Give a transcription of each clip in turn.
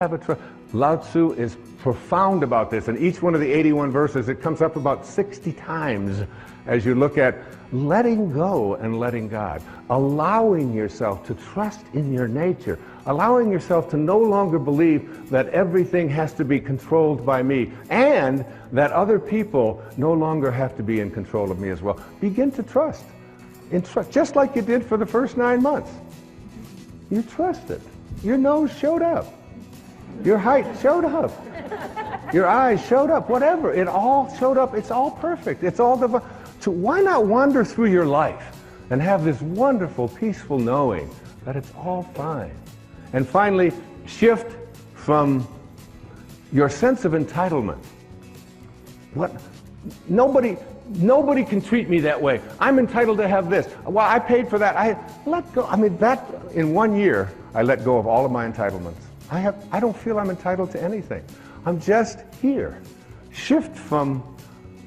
have a trust. Lao Tzu is profound about this, and each one of the 81 verses, it comes up about 60 times as you look at letting go and letting God, allowing yourself to trust in your nature, allowing yourself to no longer believe that everything has to be controlled by me, and that other people no longer have to be in control of me as well. Begin to trust, just like you did for the first 9 months. You trusted. Your nose showed up. Your height showed up. Your eyes showed up. Whatever. It all showed up. It's all perfect. It's all divine. So why not wander through your life and have this wonderful, peaceful knowing that it's all fine? And finally, shift from your sense of entitlement. Nobody can treat me that way. I'm entitled to have this. Well, I paid for that. I let go. I mean, that in 1 year, I let go of all of my entitlements. I don't feel I'm entitled to anything. I'm just here. Shift from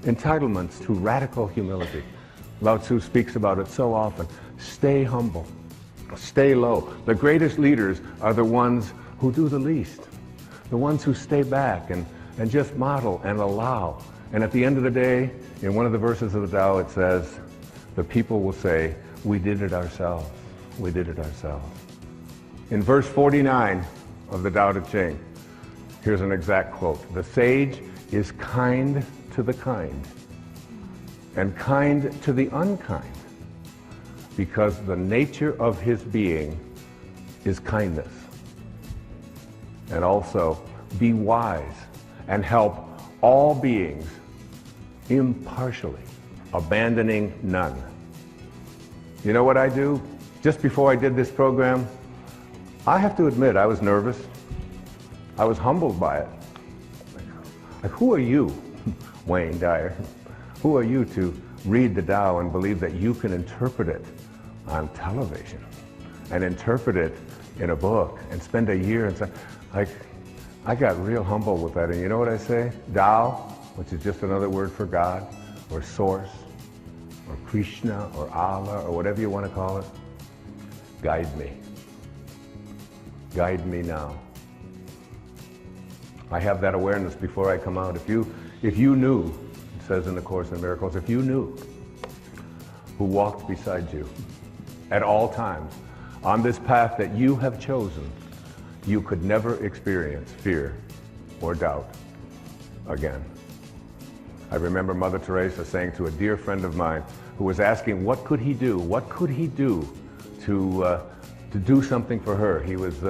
entitlements to radical humility. Lao Tzu speaks about it so often. Stay humble. Stay low. The greatest leaders are the ones who do the least. The ones who stay back and just model and allow. And at the end of the day, in one of the verses of the Tao, it says, the people will say, we did it ourselves. We did it ourselves. In verse 49 of the Tao Te Ching, here's an exact quote. The sage is kind to the kind and kind to the unkind because the nature of his being is kindness. And also, be wise and help all beings impartially, abandoning none. You know what I do? Just before I did this program, I have to admit I was nervous. I was humbled by it. Like, who are you, Wayne Dyer? Who are you to read the Tao and believe that you can interpret it on television and interpret it in a book and spend a year and say, like, I got real humble with that. And you know what I say? Tao, which is just another word for God or source or Krishna or Allah or whatever you want to call it, guide me. Guide me now. I have that awareness before I come out. If you knew, it says in the Course in Miracles, if you knew who walked beside you at all times on this path that you have chosen, you could never experience fear or doubt again. I remember Mother Teresa saying to a dear friend of mine who was asking what could he do? What could he do to do something for her? His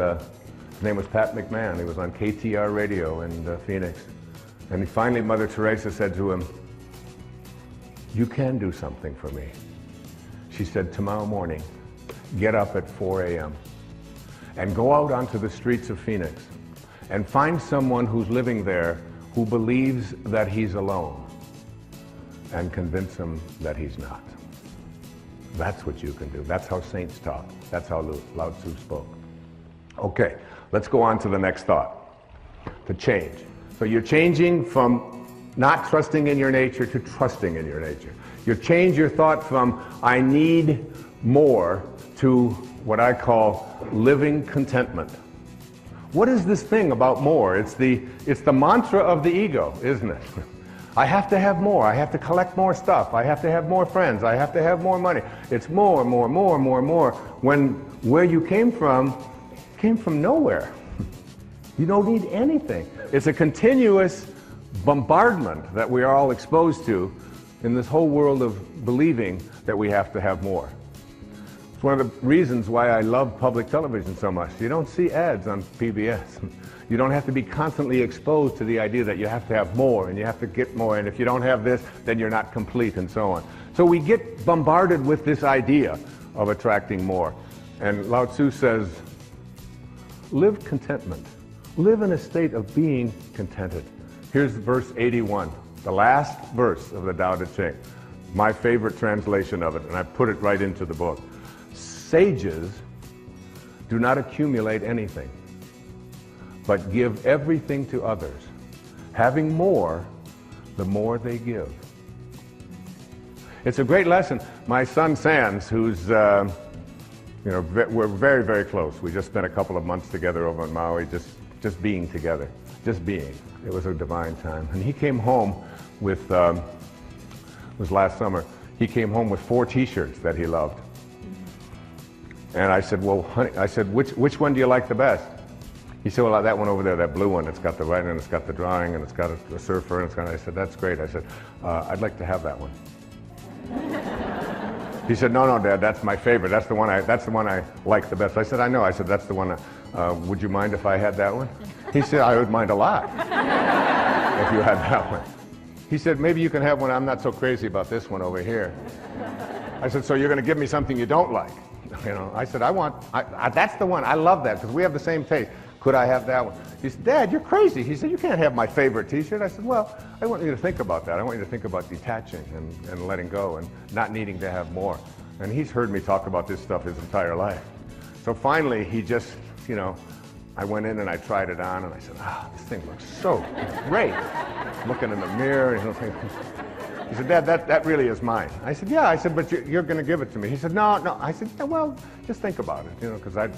name was Pat McMahon. He was on KTR radio in Phoenix. And finally Mother Teresa said to him, you can do something for me. She said, tomorrow morning, get up at 4 a.m. and go out onto the streets of Phoenix and find someone who's living there who believes that he's alone and convince him that he's not. That's what you can do. That's how saints talk. That's how Lao Tzu spoke. Okay, let's go on to the next thought. To change. So you're changing from not trusting in your nature to trusting in your nature. You change your thought from I need more to what I call living contentment. What is this thing about more? It's the mantra of the ego, isn't it? I have to have more. I have to collect more stuff. I have to have more friends. I have to have more money. It's more, more, more, more, more. When where you came from nowhere. You don't need anything. It's a continuous bombardment that we are all exposed to in this whole world of believing that we have to have more. It's one of the reasons why I love public television so much. You don't see ads on PBS. You don't have to be constantly exposed to the idea that you have to have more and you have to get more, and if you don't have this, then you're not complete, and so on. So we get bombarded with this idea of attracting more. And Lao Tzu says, live contentment. Live in a state of being contented. Here's verse 81, the last verse of the Tao Te Ching. My favorite translation of it, and I put it right into the book. Sages do not accumulate anything, but give everything to others. Having more, the more they give. It's a great lesson. My son Sans, who's we're very, very close. We just spent a couple of months together over in Maui, just just being together, just being. It was a divine time. And he came home with, it was last summer, he came home with 4 T-shirts that he loved. And I said, well, honey, I said, which one do you like the best? He said, well, that one over there, that blue one, it's got the writing, and it's got the drawing, and it's got a surfer, and it's got, I said, that's great. I said, I'd like to have that one. He said, no, Dad, that's my favorite. That's the one I like the best. I said, I know. I said, that's the one. Would you mind if I had that one? He said, I would mind a lot if you had that one. He said, maybe you can have one. I'm not so crazy about this one over here. I said, so you're going to give me something you don't like? You know, I said, that's the one. I love that because we have the same taste. Could I have that one? He said, Dad, you're crazy. He said, you can't have my favorite T-shirt. I said, well, I want you to think about that. I want you to think about detaching and letting go and not needing to have more. And he's heard me talk about this stuff his entire life. So finally, he just, you know, I went in and I tried it on and I said, this thing looks so great. Looking in the mirror, you know, thinking, he said, Dad, that really is mine. I said, yeah. I said, but you're going to give it to me. He said, no. I said, yeah, well, just think about it, you know, because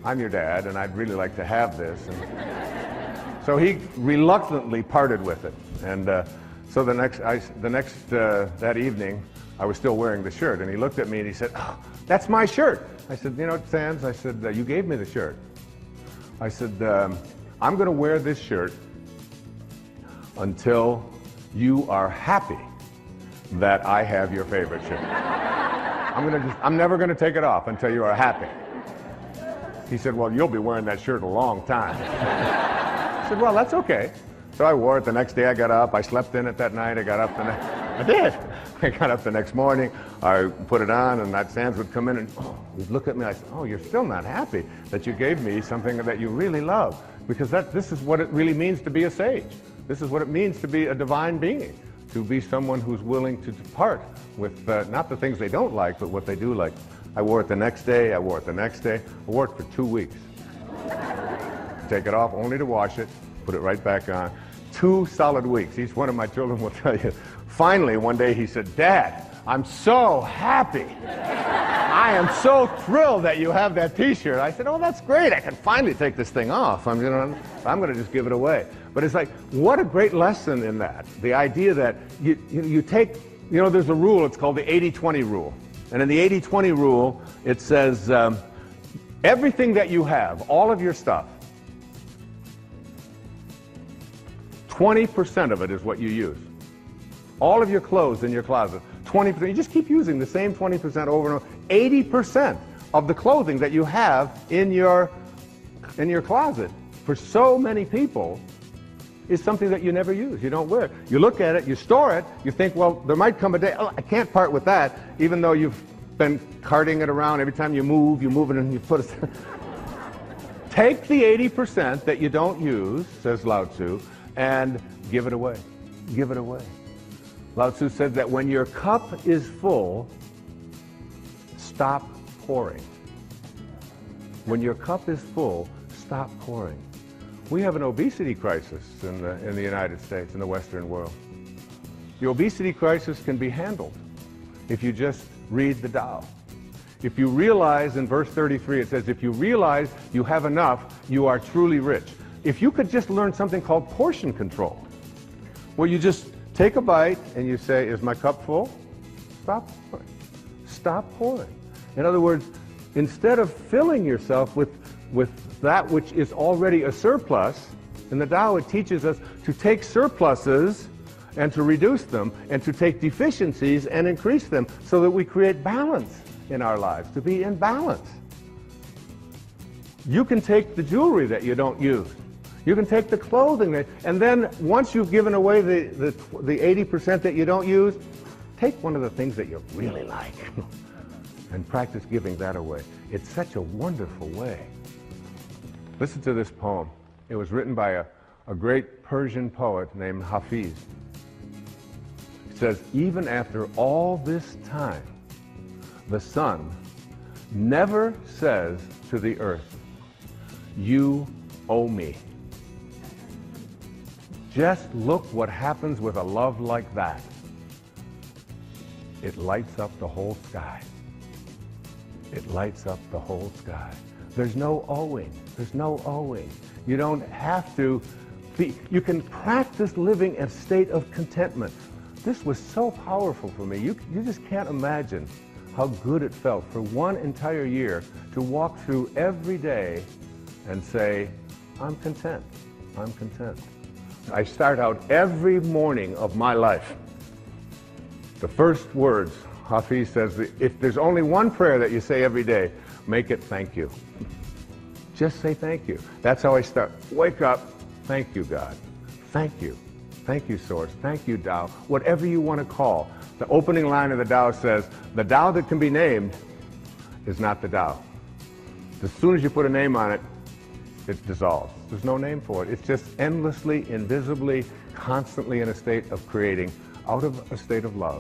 I'm your dad and I'd really like to have this. And so he reluctantly parted with it. And so that evening, I was still wearing the shirt. And he looked at me and he said, that's my shirt. I said, you know, Sands, I said, you gave me the shirt. I said, I'm going to wear this shirt until you are happy that I have your favorite shirt. I'm never going to take it off until you are happy. He said, well, you'll be wearing that shirt a long time. I said, well, that's okay. So I wore it. The next day I got up. I slept in it that night. I got up I did. I got up the next morning. I put it on, and that Sands would come in and he'd look at me. I said, oh, you're still not happy that you gave me something that you really love. Because this is what it really means to be a sage. This is what it means to be a divine being. To be someone who's willing to depart with not the things they don't like, but what they do like. I wore it the next day. I wore it the next day. I wore it for 2 weeks. Take it off only to wash it, put it right back on. 2 solid weeks. Each one of my children will tell you. Finally, one day he said, Dad, I'm so happy. I am so thrilled that you have that T-shirt. I said, oh, that's great. I can finally take this thing off. I'm going to just give it away. But it's like, what a great lesson in that. The idea that you take, you know, there's a rule. It's called the 80-20 rule. And in the 80-20 rule, it says everything that you have, all of your stuff, 20% of it is what you use. All of your clothes in your closet, 20%. You just keep using the same 20% over and over. 80% of the clothing that you have in your closet, for so many people, is something that you never use. You don't wear it. You look at it, you store it, you think, well, there might come a day, oh, I can't part with that, even though you've been carting it around. Every time you move it and you put it. Take the 80% that you don't use, says Lao Tzu, and give it away. Give it away. Lao Tzu said that when your cup is full, stop pouring. When your cup is full, stop pouring. We have an obesity crisis in the United States, in the Western world. The obesity crisis can be handled if you just read the Tao. If you realize, in verse 33, it says, if you realize you have enough, you are truly rich. If you could just learn something called portion control, where you just take a bite and you say, is my cup full? Stop pouring. Stop pouring. In other words, instead of filling yourself with that which is already a surplus, in the Tao it teaches us to take surpluses and to reduce them, and to take deficiencies and increase them, so that we create balance in our lives, to be in balance. You can take the jewelry that you don't use. You can take the clothing, and then once you've given away the 80% that you don't use, take one of the things that you really like and practice giving that away. It's such a wonderful way. Listen to this poem. It was written by a great Persian poet named Hafiz. It says, even after all this time, the sun never says to the earth, you owe me. Just look what happens with a love like that. It lights up the whole sky. It lights up the whole sky. There's no owing. There's no owing. You don't have to be, you can practice living in a state of contentment. This was so powerful for me. You just can't imagine how good it felt for one entire year to walk through every day and say, I'm content, I'm content. I start out every morning of my life. The first words, Hafiz says, if there's only one prayer that you say every day, make it thank you. Just say thank you. That's how I start. Wake up, thank you, God. Thank you. Thank you, Source. Thank you, Tao. Whatever you want to call. The opening line of the Tao says, the Tao that can be named is not the Tao. As soon as you put a name on it, it dissolves. There's no name for it. It's just endlessly, invisibly, constantly in a state of creating out of a state of love.